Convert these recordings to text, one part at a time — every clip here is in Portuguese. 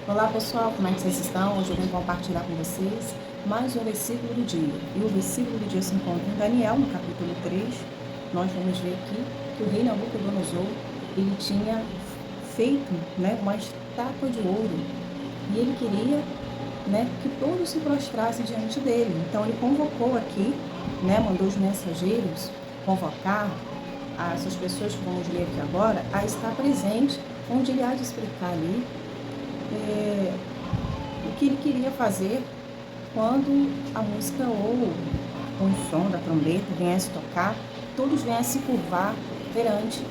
Olá pessoal, como é que vocês estão? Hoje eu venho compartilhar com vocês mais um versículo do dia. E o versículo do dia se encontra em Daniel, no capítulo 3. Nós vamos ver aqui que o rei Nabucodonosor, ele tinha feito, uma estátua de ouro. E ele queria, que todos se prostrassem diante dele. Então ele convocou aqui, mandou os mensageiros convocar essas pessoas que vamos ler aqui agora a estar presente, onde ele há de explicar ali o que ele queria fazer quando a música ou o som da trombeta viesse tocar, todos viessem se curvar perante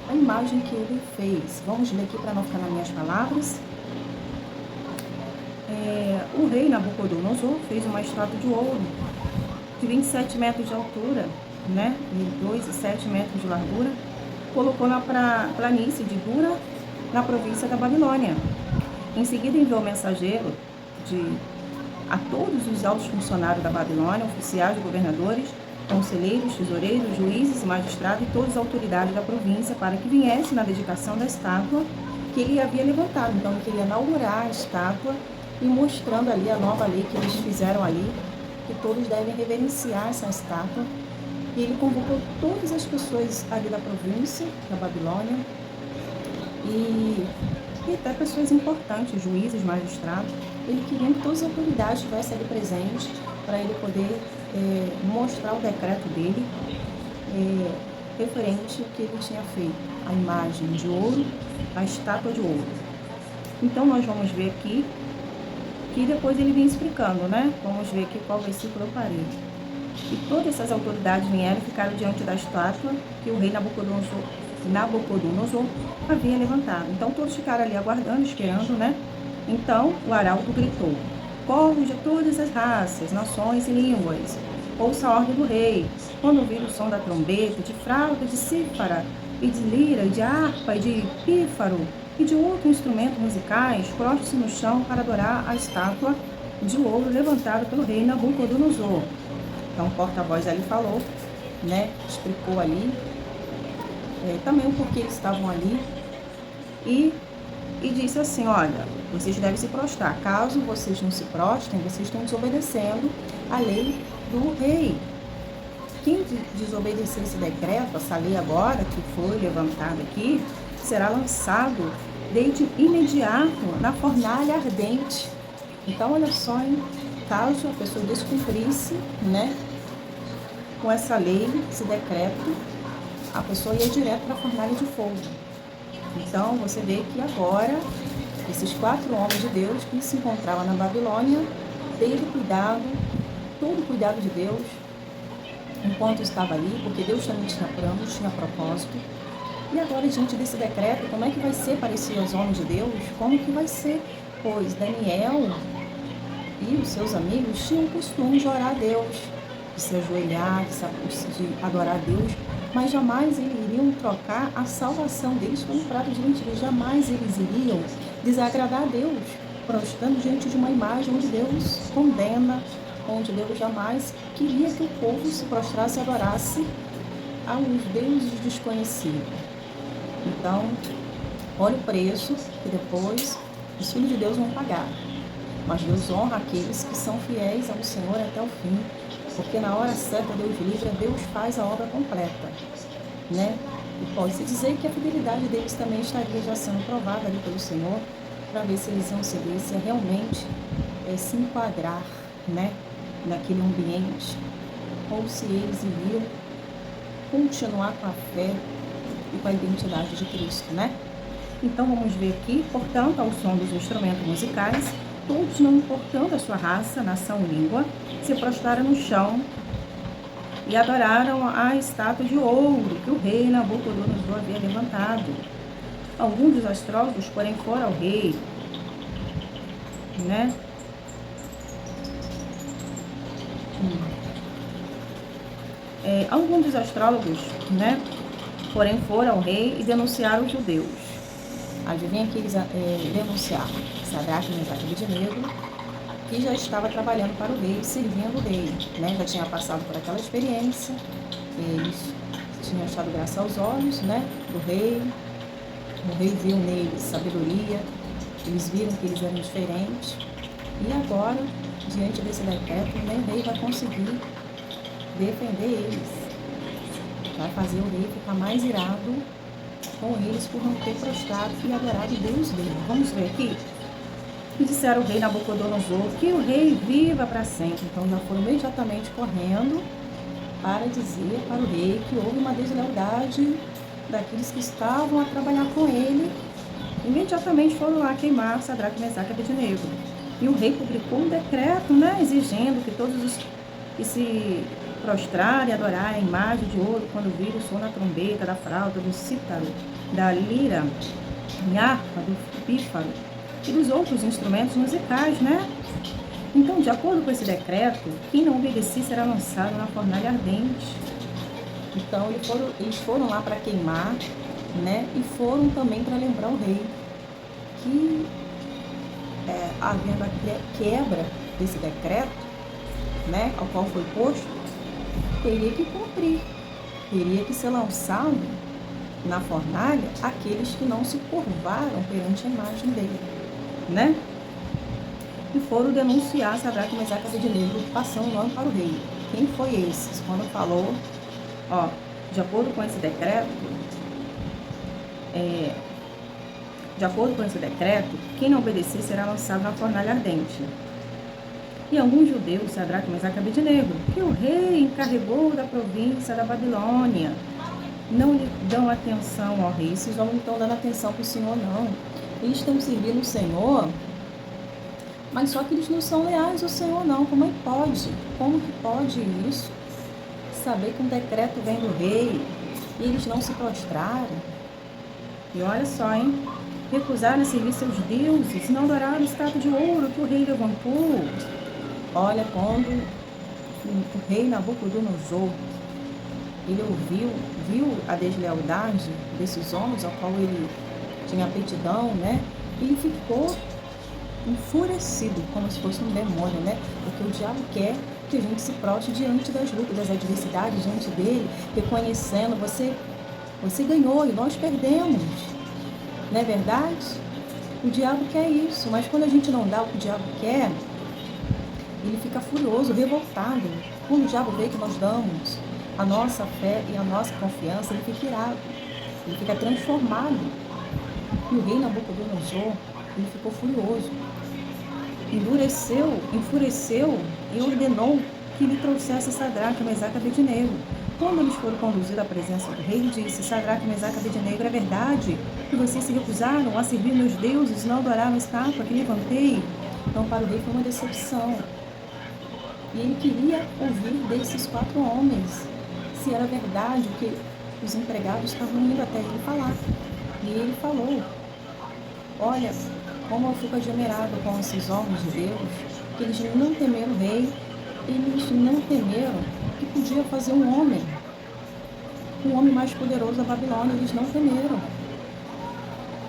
a imagem que ele fez. Vamos ler aqui para não ficar nas minhas palavras. O rei Nabucodonosor fez uma estátua de ouro de 27 metros de altura, e 2,7 metros de largura, colocou na planície de Dura, na província da Babilônia. Em seguida enviou mensageiro a todos os altos funcionários da Babilônia, oficiais, governadores, conselheiros, tesoureiros, juízes, magistrados e todas as autoridades da província para que viessem na dedicação da estátua que ele havia levantado. Então ele queria inaugurar a estátua e mostrando ali a nova lei que eles fizeram ali, que todos devem reverenciar essa estátua. E ele convocou todas as pessoas ali da província, da Babilônia, e até pessoas importantes, juízes, magistrados. Ele queria que todas as autoridades estivessem ali presentes para ele poder mostrar o decreto dele referente ao que ele tinha feito, a imagem de ouro, a estátua de ouro. Então nós vamos ver aqui que depois ele vem explicando, Vamos ver aqui qual versículo eu parei. E todas essas autoridades vieram e ficaram diante da estátua que o rei Nabucodonosor havia levantado. Então todos ficaram ali aguardando, esperando, Então o arauto gritou: povos de todas as raças, nações e línguas, ouça a ordem do rei. Quando ouvir o som da trombeta, de flauta, de cítara, e de lira, e de harpa, e de pífaro, e de outros instrumentos musicais, prostre-se no chão para adorar a estátua de ouro levantada pelo rei Nabucodonosor. Então o porta-voz ali falou, explicou ali também o porquê eles estavam ali e disse assim: olha, vocês devem se prostrar. Caso vocês não se prostrem, vocês estão desobedecendo a lei do rei. Quem desobedecer esse decreto, essa lei agora que foi levantada aqui, será lançado desde imediato na fornalha ardente. Então, olha só, caso a pessoa descumprisse, com essa lei, esse decreto, a pessoa ia direto para a fornalha de fogo. Então, você vê que agora, esses 4 homens de Deus que se encontravam na Babilônia, teve cuidado, todo o cuidado de Deus, enquanto estava ali, porque Deus também tinha planos, tinha propósito. E agora, diante desse decreto, como é que vai ser para esses homens de Deus? Como que vai ser? Pois Daniel e os seus amigos tinham o costume de orar a Deus, de se ajoelhar, de adorar a Deus, mas jamais eles iriam trocar a salvação deles pelo prato de lentilha. Jamais eles iriam desagradar a Deus, prostrando diante de uma imagem onde Deus condena, onde Deus jamais queria que o povo se prostrasse e adorasse aos deuses desconhecidos. Então, olha o preço que depois os filhos de Deus vão pagar. Mas Deus honra aqueles que são fiéis ao Senhor até o fim, porque na hora certa Deus livra, Deus faz a obra completa, E pode-se dizer que a fidelidade deles também estaria já sendo provada ali pelo Senhor, para ver se eles iam ceder, se realmente se enquadrar, naquele ambiente, ou se eles iriam continuar com a fé e com a identidade de Cristo, Então vamos ver aqui, portanto, ao som dos instrumentos musicais, todos, não importando a sua raça, nação, língua, se prostraram no chão e adoraram a estátua de ouro que o rei Nabucodonosor havia levantado. Alguns dos astrólogos, porém, foram ao rei, Alguns dos astrólogos, porém, foram ao rei e denunciaram os judeus. Adivinha que eles denunciaram? Sadraque, Mesaque e Abednego, que já estava trabalhando para o rei, servindo o rei, Já tinha passado por aquela experiência, eles tinham achado graça aos olhos, do rei. O rei viu neles sabedoria, Eles viram que eles eram diferentes. E agora, diante desse decreto, nem o rei vai conseguir defender eles. Vai fazer o rei ficar mais irado com eles por não ter prostrado e adorado o Deus dele. Vamos ver aqui. E disseram o rei Nabucodonosor que o rei viva para sempre. Então já foram imediatamente correndo para dizer para o rei que houve uma deslealdade daqueles que estavam a trabalhar com ele. Imediatamente foram lá queimar Sadraque, Mesaque e Abednego. E o rei publicou um decreto, exigindo que todos os que se prostrarem e adorarem a imagem de ouro quando virem o som da trombeta, da flauta, do cítaro, da lira, da harpa, do pífaro e dos outros instrumentos musicais, Então, de acordo com esse decreto, quem não obedecer será lançado na fornalha ardente. Então, eles foram lá para queimar, e foram também para lembrar o rei que, havendo a quebra desse decreto, ao qual foi posto, teria que cumprir, teria que ser lançado na fornalha aqueles que não se curvaram perante a imagem dele, E foram denunciar Sadraque, Mesaque e Abednego, passando o nome para o rei. Quem foi esses? Quando falou, de acordo com esse decreto, quem não obedecer será lançado na fornalha ardente. E alguns judeus, Sadraque, Mesaque e Abednego, que o rei encarregou da província da Babilônia, não lhe dão atenção ao rei. Esses homens não estão dando atenção para o Senhor, não. Eles estão servindo o Senhor, mas só que eles não são leais ao Senhor, não. Como é que pode? Como que pode isso? Saber que um decreto vem do rei e eles não se prostraram. E olha só, recusaram a servir seus deuses, não adoraram a estátua de ouro que o rei levantou. Olha, quando o rei Nabucodonosor, ele viu a deslealdade desses homens, ao qual ele tinha aptidão, ele ficou enfurecido, como se fosse um demônio, Porque o diabo quer que a gente se prostre diante das lutas, das adversidades, diante dele, reconhecendo, você ganhou e nós perdemos. Não é verdade? O diabo quer isso, mas quando a gente não dá o que o diabo quer, ele fica furioso, revoltado. Quando o diabo vê que nós damos a nossa fé e a nossa confiança, ele fica irado, ele fica transformado. E o rei Nabucodonosor, ele ficou furioso, enfureceu e ordenou que lhe trouxesse Sadraque, Mesaque e Abednego. Quando eles foram conduzidos à presença do rei, ele disse: Sadraque, Mesaque e Abednego, é verdade que vocês se recusaram a servir meus deuses, não adoraram a estátua que levantei? Então, para o rei foi uma decepção. E ele queria ouvir desses 4 homens se era verdade o que os empregados estavam indo até ele falar. E ele falou: olha, como eu fico admirado com esses homens de Deus, que eles não temeram o rei, eles não temeram que podia fazer um homem mais poderoso da Babilônia, eles não temeram.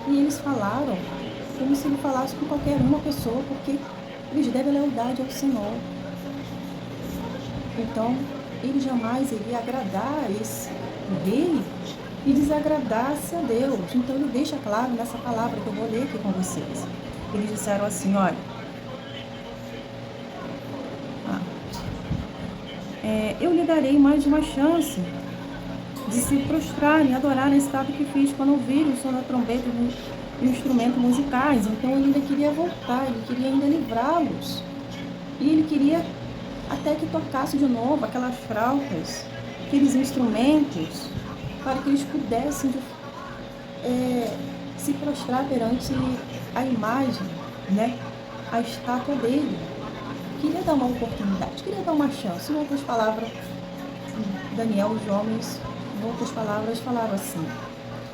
E eles falaram como se ele falasse com qualquer uma pessoa, porque eles devem lealdade ao Senhor. Então, ele jamais iria agradar o rei e desagradar-se a Deus. Então, ele deixa claro nessa palavra que eu vou ler aqui com vocês. Eles disseram assim, olha, eu lhe darei mais uma chance de se prostrarem e adorarem a estátua que fiz quando ouvirem o som da trombeta e o instrumento musicais. Então, ele ainda queria voltar, ele queria ainda livrá-los. E ele queria até que tocasse de novo aquelas flautas, aqueles instrumentos, para que eles pudessem se prostrar perante a imagem, a estátua dele. Queria dar uma oportunidade, queria dar uma chance. Em outras palavras, Daniel, os homens, em outras palavras, falaram assim: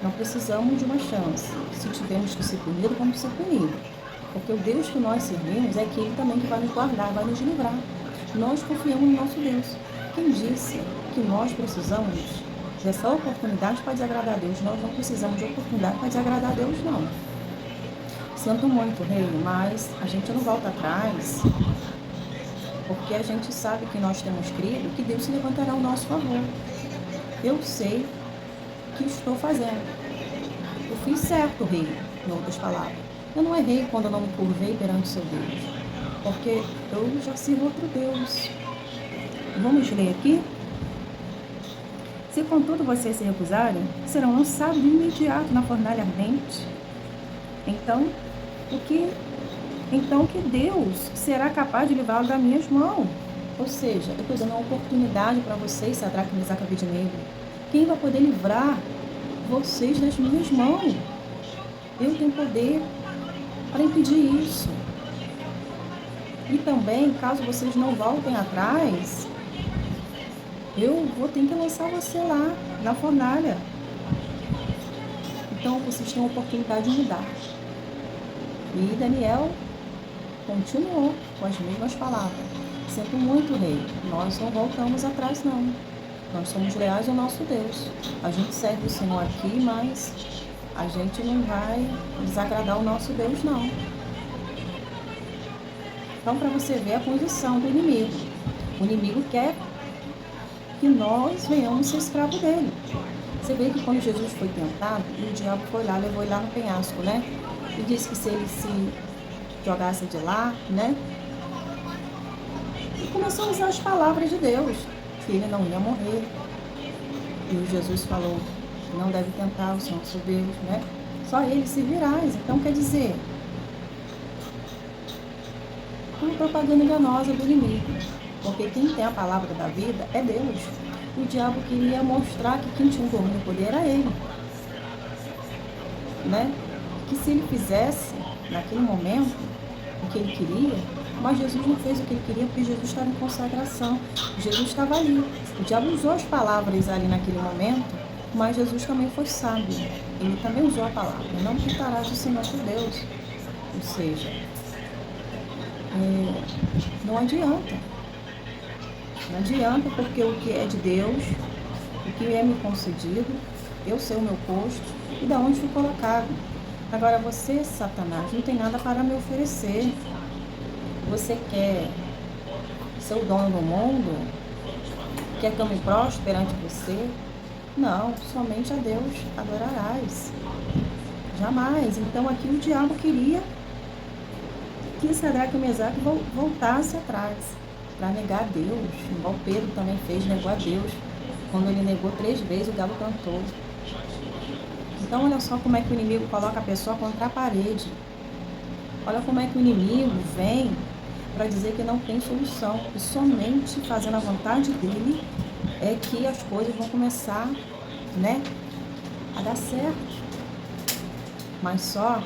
não precisamos de uma chance. Se tivermos que ser punidos, vamos ser punidos. Porque o Deus que nós servimos é aquele também que vai nos guardar, vai nos livrar. Nós confiamos no nosso Deus. Quem disse que nós precisamos dessa oportunidade para desagradar a Deus? Nós não precisamos de oportunidade para desagradar a Deus, não. Sinto muito, rei, mas a gente não volta atrás, porque a gente sabe que nós temos crido que Deus se levantará ao nosso favor. Eu sei que estou fazendo. Eu fiz certo, rei, em outras palavras. Eu não errei quando eu não me curvei perante o seu Deus, porque eu já sirvo outro Deus. Vamos ler aqui? Se contudo vocês se recusarem, serão lançados de imediato na fornalha ardente. Então, que Deus será capaz de livrá-lo das minhas mãos? Ou seja, eu estou dando uma oportunidade para vocês, Sadraque, Mesaque e Abednego. Quem vai poder livrar vocês das minhas mãos? Eu tenho poder para impedir isso. E também, caso vocês não voltem atrás, eu vou ter que lançar você lá, na fornalha. Então, vocês têm a oportunidade de mudar. E Daniel continuou com as mesmas palavras. Sinto muito, rei, nós não voltamos atrás, não. Nós somos leais ao nosso Deus. A gente serve o Senhor aqui, mas a gente não vai desagradar o nosso Deus, não. Então, para você ver a condição do inimigo. O inimigo quer que nós venhamos ser escravo dele. Você vê que quando Jesus foi tentado, o diabo foi lá, levou ele lá no penhasco, né? E disse que se ele se jogasse de lá, né? E começou a usar as palavras de Deus, que ele não ia morrer. E Jesus falou, não deve tentar o Senhor seu Deus, né? Só ele se virás. Então, quer dizer, uma propaganda enganosa do inimigo. Porque quem tem a palavra da vida é Deus. O diabo queria mostrar que quem tinha o domínio e o poder era ele. Né? Que se ele fizesse, naquele momento, o que ele queria, mas Jesus não fez o que ele queria, porque Jesus estava em consagração. Jesus estava ali. O diabo usou as palavras ali naquele momento, mas Jesus também foi sábio. Ele também usou a palavra. Não quitarás o Senhor teu Deus. Ou seja, não adianta. Não adianta, porque o que é de Deus, o que é me concedido, eu sei o meu posto e da onde fui colocado. Agora você, Satanás, não tem nada para me oferecer. Você quer ser o dono do mundo? Quer que eu me prostre perante você? Não, somente a Deus adorarás. Jamais. Então aqui o diabo queria que Sadraque e Mesaque voltasse atrás, para negar a Deus. Igual Pedro também fez, negou a Deus. Quando ele negou 3 vezes, o galo cantou. Então olha só como é que o inimigo coloca a pessoa contra a parede. Olha como é que o inimigo vem para dizer que não tem solução. E somente fazendo a vontade dele é que as coisas vão começar, né, a dar certo. Mas só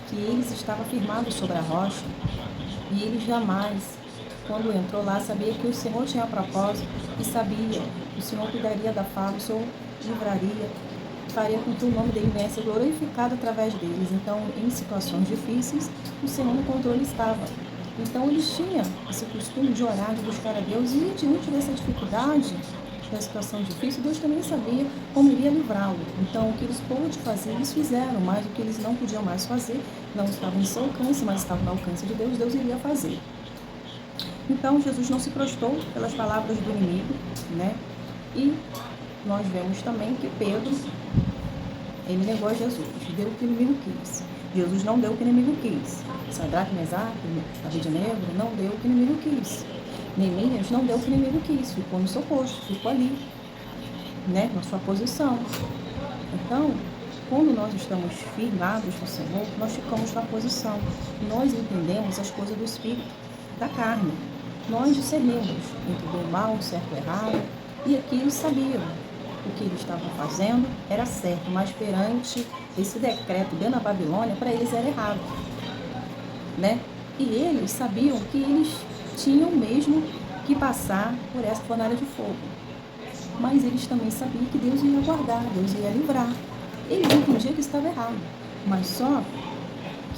que eles estavam firmados sobre a rocha e ele jamais, quando entrou lá, sabia que o Senhor tinha propósito e sabia que o Senhor cuidaria da fala, o Senhor livraria, faria com que o nome dele viesse glorificado através deles. Então, em situações difíceis, o Senhor no controle estava. Então, eles tinham esse costume de orar, de buscar a Deus, e diante dessa dificuldade, da situação difícil, Deus também sabia como iria livrá-lo. Então, o que eles pôde fazer, eles fizeram, mas o que eles não podiam mais fazer, não estava em seu alcance, mas estava no alcance de Deus, Deus iria fazer. Então, Jesus não se prostrou pelas palavras do inimigo, né? E nós vemos também que Pedro, ele negou a Jesus, deu o que o inimigo quis. Jesus não deu o que o inimigo quis. Sadraque, Mesaque, Abednego não deu o que o inimigo quis. Neemias não deu o que o inimigo quis, ficou no seu posto, ficou ali, né, na sua posição. Então, quando nós estamos firmados no Senhor, nós ficamos na posição. Nós entendemos as coisas do Espírito, da carne. Nós discernimos entre o mal, o certo e o errado, e aqui eles sabiam o que eles estavam fazendo era certo, mas perante esse decreto dentro da Babilônia, para eles era errado, né? E eles sabiam que eles tinham mesmo que passar por essa fornalha de fogo. Mas eles também sabiam que Deus ia guardar, Deus ia livrar. Eles entendiam que estava errado, mas só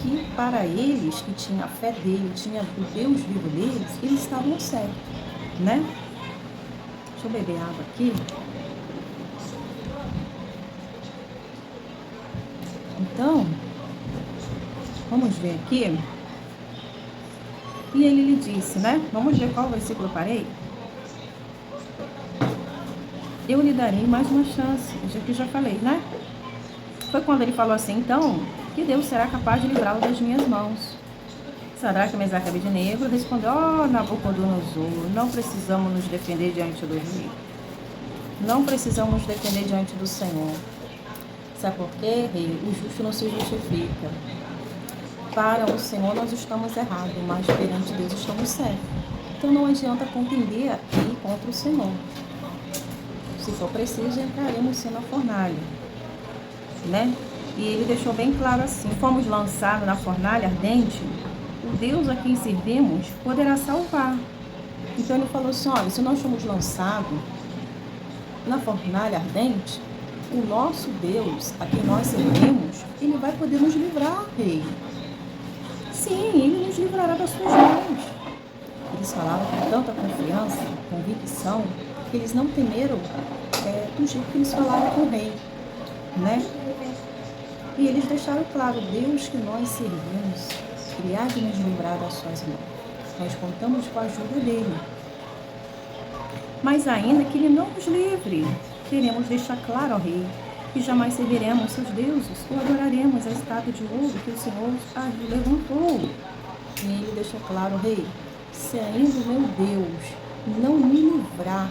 que para eles, que tinha a fé dele, tinha o Deus vivo deles, eles estavam certos, né? Deixa eu beber água aqui. Então, vamos ver aqui. E ele lhe disse, né? Vamos ver qual versículo eu parei. Eu lhe darei mais uma chance. Já que já falei, né? Foi quando ele falou assim, então, que Deus será capaz de livrá-lo das minhas mãos. Sadraque, Mesaque e Abednego respondeu: ó Nabucodonosor, não precisamos nos defender diante do rei. Não precisamos nos defender diante do Senhor. Sabe por quê, rei? O justo não se justifica. Para o Senhor nós estamos errados, mas perante Deus estamos certos. Então não adianta contender aqui contra o Senhor. Se for preciso, entraremos sim na fornalha, né? E ele deixou bem claro assim: fomos lançados na fornalha ardente, o Deus a quem servimos poderá salvar. Então ele falou assim: olha, se nós somos lançados na fornalha ardente, o nosso Deus a quem nós servimos, ele vai poder nos livrar, rei. Sim, ele nos livrará das suas mãos. Eles falavam com tanta confiança, convicção, que eles não temeram do jeito que eles falaram com o rei, né? E eles deixaram claro: Deus que nós servimos, ele há de nos livrar das suas mãos. Nós contamos com a ajuda dele. Mas ainda que ele não nos livre, queremos deixar claro ao rei que jamais serviremos seus deuses ou adoraremos a estátua de ouro que o Senhor levantou. E ele deixou claro: rei, se ainda o meu Deus não me livrar,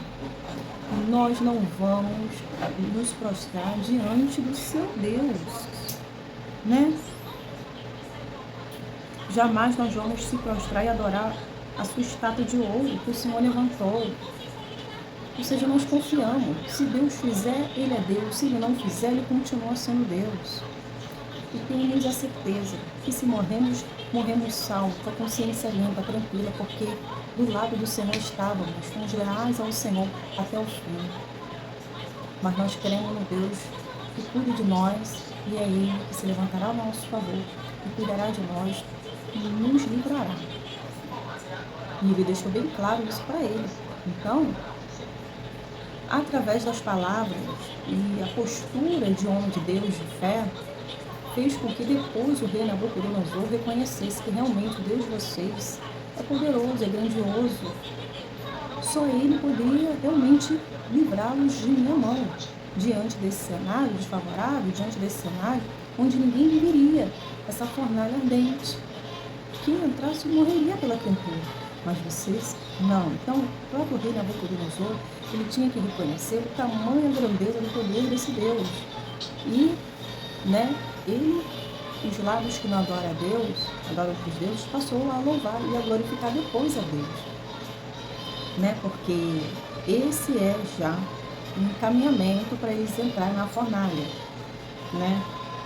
nós não vamos nos prostrar diante do seu Deus, né? Jamais nós vamos se prostrar e adorar a sua estátua de ouro que o Senhor levantou. Ou seja, nós confiamos. Se Deus fizer, ele é Deus. Se ele não fizer, ele continua sendo Deus. E tenhamos a certeza que se morremos, morremos salvos, com a consciência limpa, tranquila, porque do lado do Senhor estávamos, fomos leais ao Senhor até o fim. Mas nós cremos no Deus que cuida de nós, e é Ele que se levantará ao nosso favor, e cuidará de nós e nos livrará. E Ele deixou bem claro isso para ele. Então, através das palavras e a postura de homem de Deus de fé, fez com que depois o rei Nabucodonosor reconhecesse que realmente o Deus de vocês é poderoso, é grandioso. Só ele poderia realmente livrá-los de minha mão, diante desse cenário desfavorável, diante desse cenário onde ninguém viveria, essa fornalha ardente. Quem entrasse morreria pela quentura. Mas vocês, não. Então, o próprio rei Nabucodonosor, ele tinha que reconhecer o tamanho e a grandeza do poder desse Deus. E, ele, os lábios que não adoram a Deus, adoram outros deuses, passou a louvar e a glorificar depois a Deus. Porque esse é já um encaminhamento para eles entrarem na fornalha.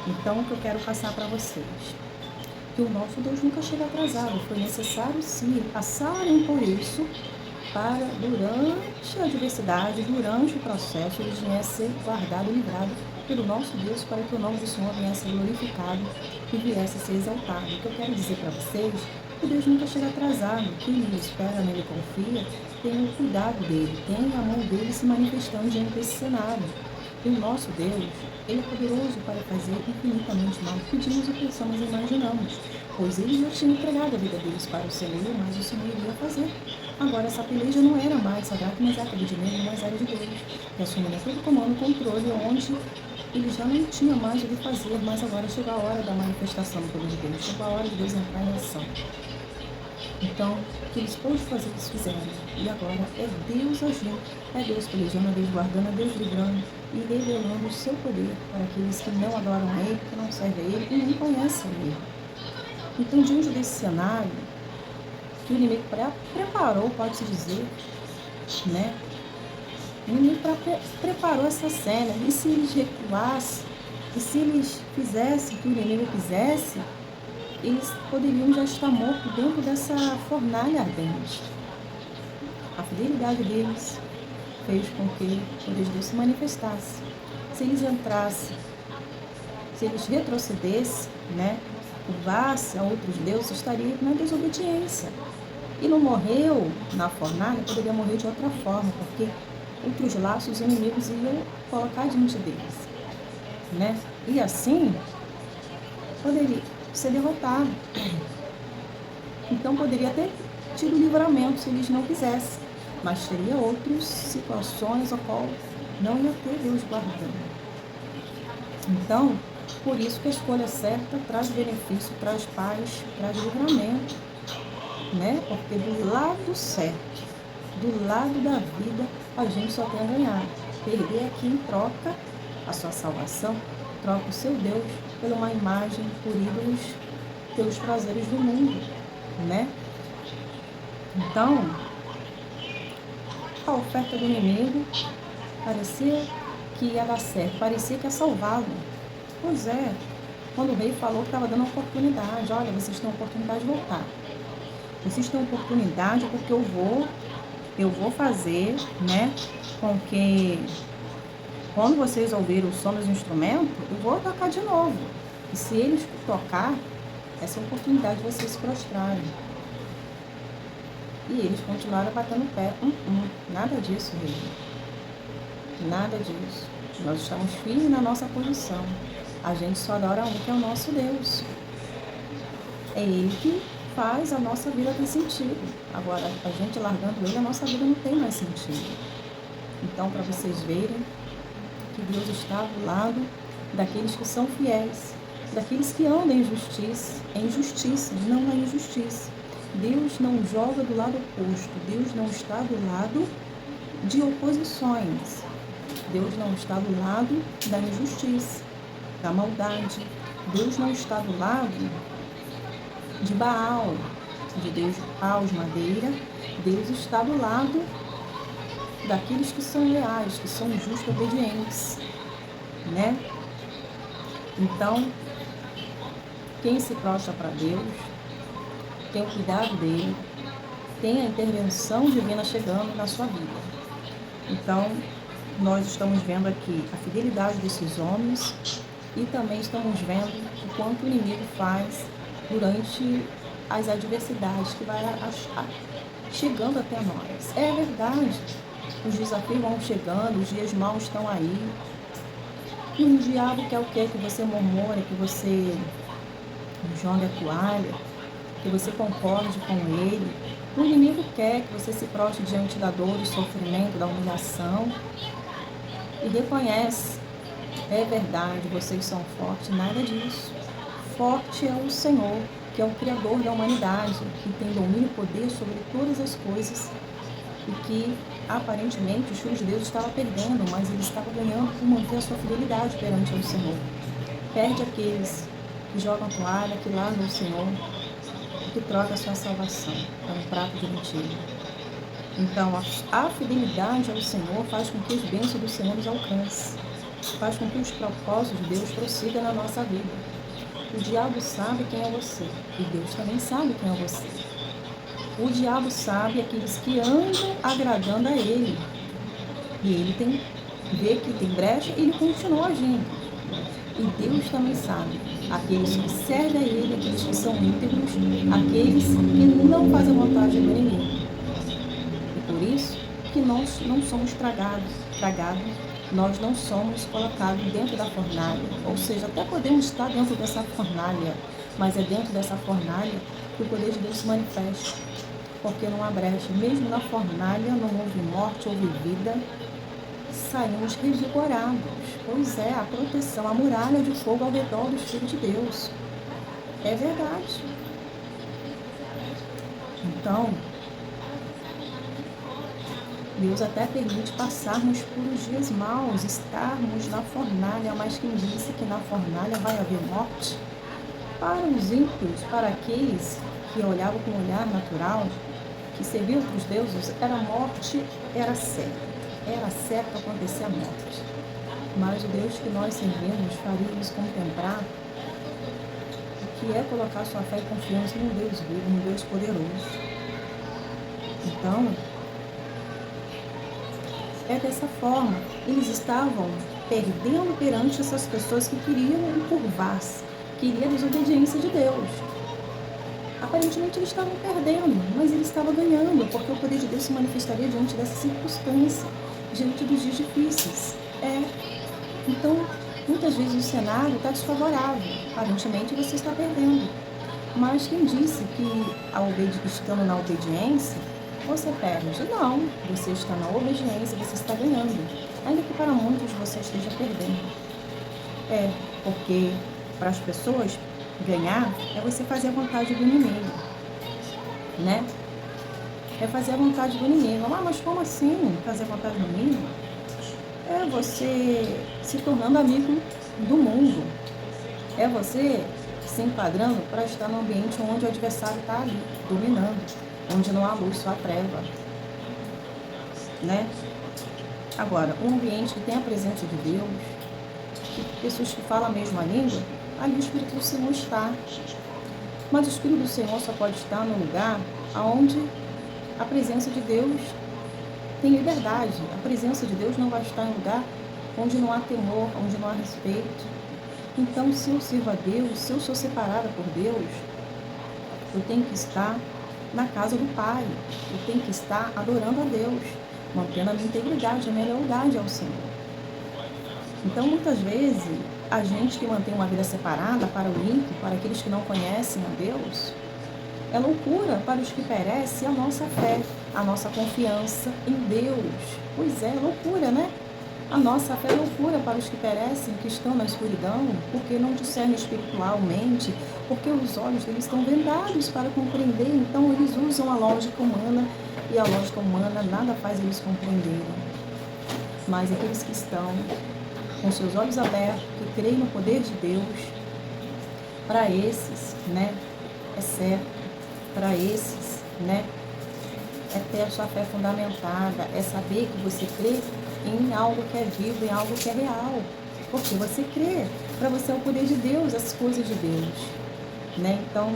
Então, o que eu quero passar para vocês? Que o nosso Deus nunca chega atrasado. Foi necessário, sim, passarem por isso para, durante a adversidade, durante o processo, eles viessem ser guardados e livrados pelo nosso Deus, para que o nome do Senhor viesse a ser glorificado e viesse a ser exaltado. O que eu quero dizer para vocês, que Deus nunca chega atrasado. Quem espera nele, confia, tem o cuidado dele, tem a mão dele se manifestando diante desse cenário. E o nosso Deus, ele é poderoso para fazer infinitamente mais do que pedimos e pensamos e imaginamos, pois ele já tinha entregado a vida deles para o Senhor, mas o Senhor iria fazer. Agora, essa peleja não era mais Sadraque, Mesaque e Abednego, mas era de Deus, que assumiu todo o comando e controle, onde ele já não tinha mais o que fazer, mas agora chegou a hora da manifestação do poder de Deus, chegou a hora de Deus entrar em ação. Então, o que eles pôde fazer, eles fizeram. E agora é Deus agindo, é Deus pelejando, é Deus guardando, é Deus livrando e revelando o seu poder para aqueles que não adoram a Ele, que não servem a Ele e nem conhecem a Ele. Então, diante desse cenário, que o inimigo preparou, pode-se dizer, o inimigo preparou essa cena. E se eles recuassem, e se eles fizessem o que o inimigo quisesse, eles poderiam já estar mortos dentro dessa fornalha ardente. A fidelidade deles fez com que o poder de Deus se manifestasse. Se eles entrassem, se eles retrocedessem, curvassem a outros deuses, estaria na desobediência. E não morreu na fornalha, poderia morrer de outra forma, porque outros laços inimigos iam colocar diante deles. E assim, poderia ser derrotado. Então poderia ter tido livramento se eles não quisessem, mas teria outras situações a qual não ia ter Deus guardando. Então, Por isso que a escolha certa traz benefício, traz paz, traz livramento, né? Porque do lado certo, do lado da vida, a gente só tem a ganhar. Perder aqui em troca a sua salvação, troca o seu Deus por uma imagem, por ídolos, pelos prazeres do mundo, né? Então, a oferta do inimigo parecia que ia dar certo, parecia que ia salvá-lo. Pois é, quando o rei falou que estava dando oportunidade, olha, vocês têm a oportunidade de voltar. Vocês têm a oportunidade porque eu vou fazer, né, com que quando vocês ouvirem o som dos instrumentos, eu vou tocar de novo. E se eles tocar, essa é a oportunidade de vocês se prostrarem. E eles continuaram batendo o pé. Nada disso, rei. Nada disso. Nós estamos firmes na nossa posição. A gente só adora um que é o nosso Deus. É Ele que faz a nossa vida ter sentido. Agora, a gente largando Ele, a nossa vida não tem mais sentido. Então, para vocês verem que Deus está do lado daqueles que são fiéis, daqueles que andam em justiça, não na injustiça. Deus não joga do lado oposto. Deus não está do lado de oposições. Deus não está do lado da injustiça, da maldade. Deus não está do lado de Baal, de Deus de paus, madeira. Deus está do lado daqueles que são leais, que são justos, obedientes, né? Então, quem se prostra para Deus, tem o cuidado dele, tem a intervenção divina chegando na sua vida. Então, nós estamos vendo aqui a fidelidade desses homens e também estamos vendo o quanto o inimigo faz durante as adversidades que vai chegando até nós. É verdade, os desafios vão chegando, os dias maus estão aí. E o diabo quer o quê? Que você murmure, que você jogue a toalha, que você concorde com ele. O inimigo quer que você se prostre diante da dor, do sofrimento, da humilhação e reconhece, é verdade, vocês são fortes, nada disso. Forte é o Senhor, que é o Criador da humanidade, que tem domínio e poder sobre todas as coisas e que aparentemente os filhos de Deus estavam perdendo, mas ele estava ganhando por manter a sua fidelidade perante o Senhor. Perde aqueles que jogam a toalha, que largam o Senhor, que troca a sua salvação para um prato de lentilha. Então, a fidelidade ao Senhor faz com que as bênçãos do Senhor nos alcancem, faz com que os propósitos de Deus prossigam na nossa vida. O diabo sabe quem é você e Deus também sabe quem é você. O diabo sabe aqueles que andam agradando a ele e ele vê que tem brecha e ele continua agindo. E Deus também sabe aqueles que servem a ele, aqueles que são íntegros, aqueles que não fazem a vontade do inimigo. E por isso que nós não somos tragados, nós não somos colocados dentro da fornalha. Ou seja, até podemos estar dentro dessa fornalha, mas é dentro dessa fornalha que o poder de Deus se manifesta. Porque não há brecha. Mesmo na fornalha não houve morte, houve vida. Saímos revigorados. Pois é, a proteção, a muralha de fogo ao redor dos filhos de Deus. É verdade. Então, Deus até permite passarmos por os dias maus, estarmos na fornalha, mas quem disse que na fornalha vai haver morte? Para os ímpios, para aqueles que olhavam com um olhar natural, que serviam outros deuses, era morte, era certo acontecer a morte. Mas o Deus que nós servimos faria nos contemplar o que é colocar sua fé e confiança num Deus vivo, num Deus poderoso. Então, é dessa forma. Eles estavam perdendo perante essas pessoas que queriam encurvar-se, queriam a desobediência de Deus. Aparentemente eles estavam perdendo, mas eles estavam ganhando, porque o poder de Deus se manifestaria diante dessa circunstância, diante dos dias difíceis. Então, muitas vezes o cenário está desfavorável, aparentemente você está perdendo. Mas quem disse que estando na obediência, você perde? Não, você está na obediência, você está ganhando, ainda que para muitos você esteja perdendo. Porque para as pessoas ganhar é você fazer a vontade do inimigo, né? É fazer a vontade do inimigo. Ah, mas como assim fazer a vontade do inimigo? É você se tornando amigo do mundo. É você se enquadrando para estar num ambiente onde o adversário está ali, dominando, onde não há luz, só há treva, né? Agora, um ambiente que tem a presença de Deus, que pessoas que falam a mesma língua, ali o Espírito do Senhor está. Mas o Espírito do Senhor só pode estar no lugar onde a presença de Deus tem liberdade. A presença de Deus não vai estar em lugar onde não há temor, onde não há respeito. Então, se eu sirvo a Deus, se eu sou separada por Deus, eu tenho que estar na casa do Pai. Eu tenho que estar adorando a Deus, mantendo a minha integridade, a minha lealdade ao Senhor. Então, muitas vezes, a gente que mantém uma vida separada para o ímpio, para aqueles que não conhecem a Deus, é loucura para os que perecem a nossa fé, a nossa confiança em Deus. Pois é, loucura, né? A nossa fé é loucura para os que perecem, que estão na escuridão, porque não discernem espiritualmente, porque os olhos deles estão vendados para compreender, então eles usam a lógica humana, e a lógica humana nada faz eles compreenderem. Mas aqueles que estão com seus olhos abertos, que creem no poder de Deus, para esses, né, é certo, para esses, né, é ter a sua fé fundamentada, é saber que você crê em algo que é vivo, em algo que é real. Porque você crê, para você é o poder de Deus, as coisas de Deus, né? Então,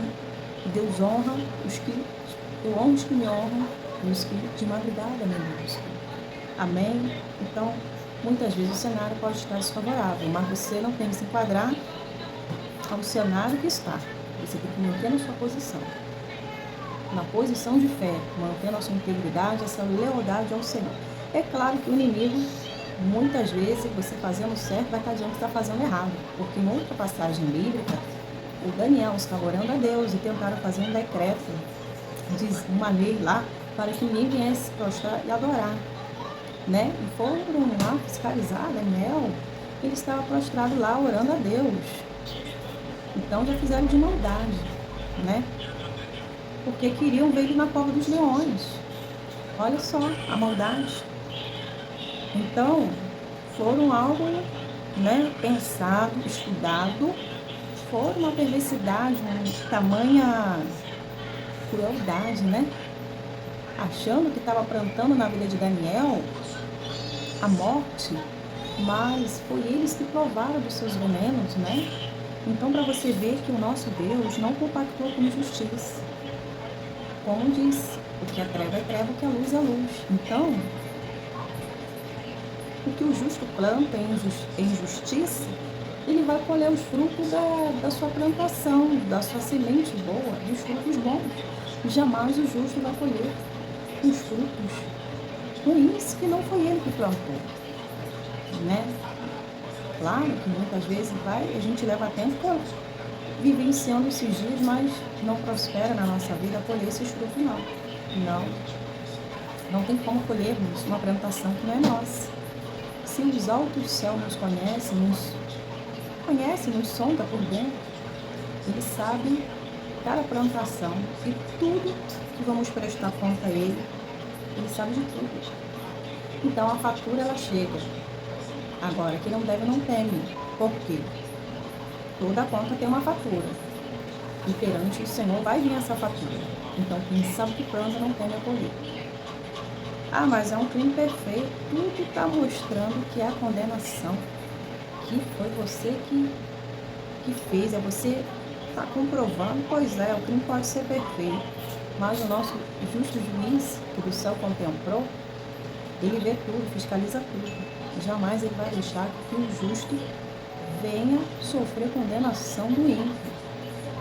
Deus honra eu honro os que me honram, e os que de madrugada me buscam. Amém? Então, muitas vezes o cenário pode estar desfavorável, mas você não tem que se enquadrar ao cenário que está. Você tem que manter a sua posição. Na posição de fé, mantendo a sua integridade, a sua lealdade ao Senhor. É claro que o inimigo, muitas vezes, você fazendo certo, vai estar dizendo que está fazendo errado. Porque em outra passagem bíblica, o Daniel estava orando a Deus e tentaram fazer um decreto, uma lei lá, para que ninguém viesse se prostrar e adorar, né? E foram lá fiscalizar Daniel, ele estava prostrado lá orando a Deus. Então já fizeram de maldade, né? Porque queriam ver ele na cova dos leões. Olha só a maldade. Então, foram algo, né, pensado, estudado, foram uma perversidade, uma tamanha crueldade, né? Achando que estava plantando na vida de Daniel a morte, mas foi eles que provaram dos seus venenos, né? Então, para você ver que o nosso Deus não compactou com injustiça. Como diz, o que é treva, o que é luz é luz. Então, o que o justo planta em justiça, ele vai colher os frutos da sua plantação, da sua semente boa, dos frutos bons. Jamais o justo vai colher os frutos ruins que não foi ele que plantou, né? Claro que muitas vezes a gente leva tempo vivenciando esses dias, mas não prospera na nossa vida colher esses frutos, não. Não tem como colhermos uma plantação que não é nossa. Se os altos céus nos conhecem, nos sonda por dentro, ele sabe cada plantação e tudo que vamos prestar conta a ele, ele sabe de tudo. Então a fatura ela chega. Agora, quem não deve não teme. Por quê? Toda conta tem uma fatura. E perante o Senhor vai vir essa fatura. Então, quem sabe que planta não teme a colher. Ah, mas é um crime perfeito. Tudo está mostrando que é a condenação. Que foi você que fez. É você está comprovando. Pois é, o crime pode ser perfeito. Mas o nosso justo juiz, que do céu contemplou, ele vê tudo, fiscaliza tudo. Jamais ele vai deixar que o justo venha sofrer condenação do ímpio,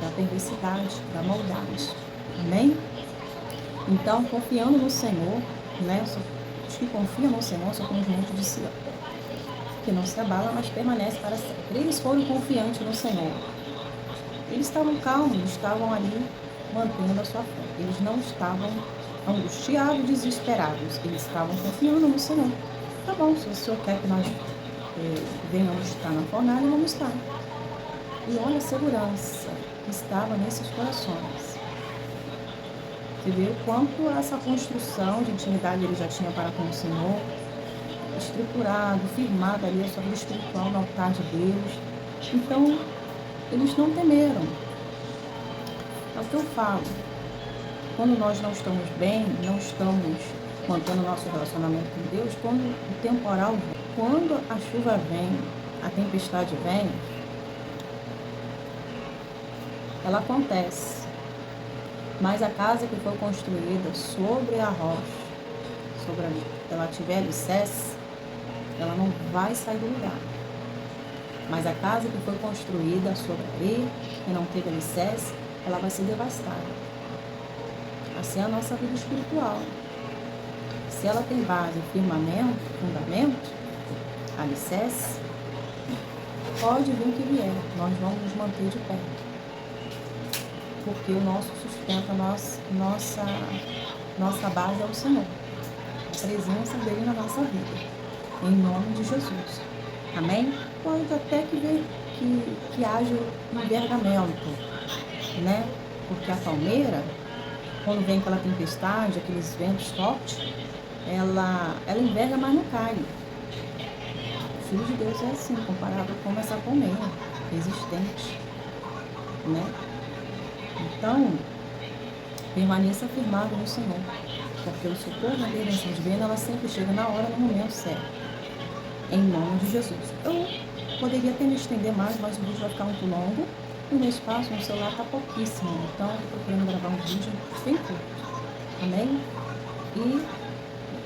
da perversidade, da maldade. Amém? Então, confiando no Senhor, né? Os que confiam no Senhor são como os montes de Sião, que não se abala, mas permanece para sempre. Eles foram confiantes no Senhor. Eles estavam calmos, estavam ali mantendo a sua fé. Eles não estavam angustiados, desesperados. Eles estavam confiando no Senhor. Tá bom, se o Senhor quer que nós venhamos estar na fornalha, vamos estar. E olha a segurança que estava nesses corações. Você vê o quanto essa construção de intimidade ele já tinha para com o Senhor, estruturado, firmado ali a sua vida espiritual no altar de Deus. Então, eles não temeram. É o que eu falo. Quando nós não estamos bem, não estamos mantendo o nosso relacionamento com Deus, quando o temporal vem, quando a chuva vem, a tempestade vem, ela acontece. Mas a casa que foi construída sobre a rocha, ela tiver alicerce, ela não vai sair do lugar. Mas a casa que foi construída sobre areia, que não teve alicerce, ela vai ser devastada. Assim é a nossa vida espiritual. Se ela tem base, firmamento, fundamento, alicerce, pode vir o que vier, nós vamos nos manter de pé. Porque o nosso sustento, nossa base é o Senhor. A presença dele na nossa vida. Em nome de Jesus. Amém? Pode até que haja um envergamento, né? Porque a palmeira, quando vem aquela tempestade, aqueles ventos fortes, ela enverga, mas não cai. O Filho de Deus é assim, comparado com essa palmeira, resistente, né? Então, permaneça firmado no Senhor, porque o socorro na intervenção divina, ela sempre chega na hora, no momento certo. Em nome de Jesus. Eu poderia até me estender mais, mas o vídeo vai ficar muito longo. E o meu espaço no celular está pouquíssimo, então eu estou querendo gravar um vídeo bem curto. Amém? E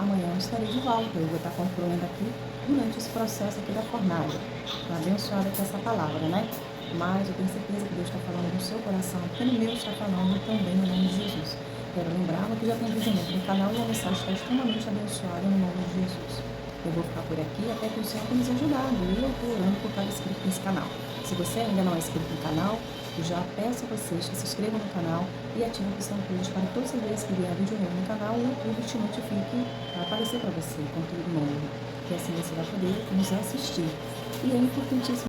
amanhã eu estarei de volta. Eu vou estar concluindo aqui durante esse processo aqui da fornalha. Estou abençoada com essa palavra, né? Mas eu tenho certeza que Deus está falando no seu coração, porque no meu está falando também no nome de Jesus. Quero lembrá-lo que já tem vídeo novo no canal e a mensagem está extremamente abençoada no nome de Jesus. Eu vou ficar por aqui até que o Senhor tenha nos ajudado. E eu estou orando por cada inscrito nesse canal. Se você ainda não é inscrito no canal, eu já peço a vocês que se inscrevam no canal e ativem a opção todas para todas as vezes que vier vídeo novo no canal, o YouTube te notifique para aparecer para você conteúdo novo. Que assim você vai poder nos assistir. E é importantíssimo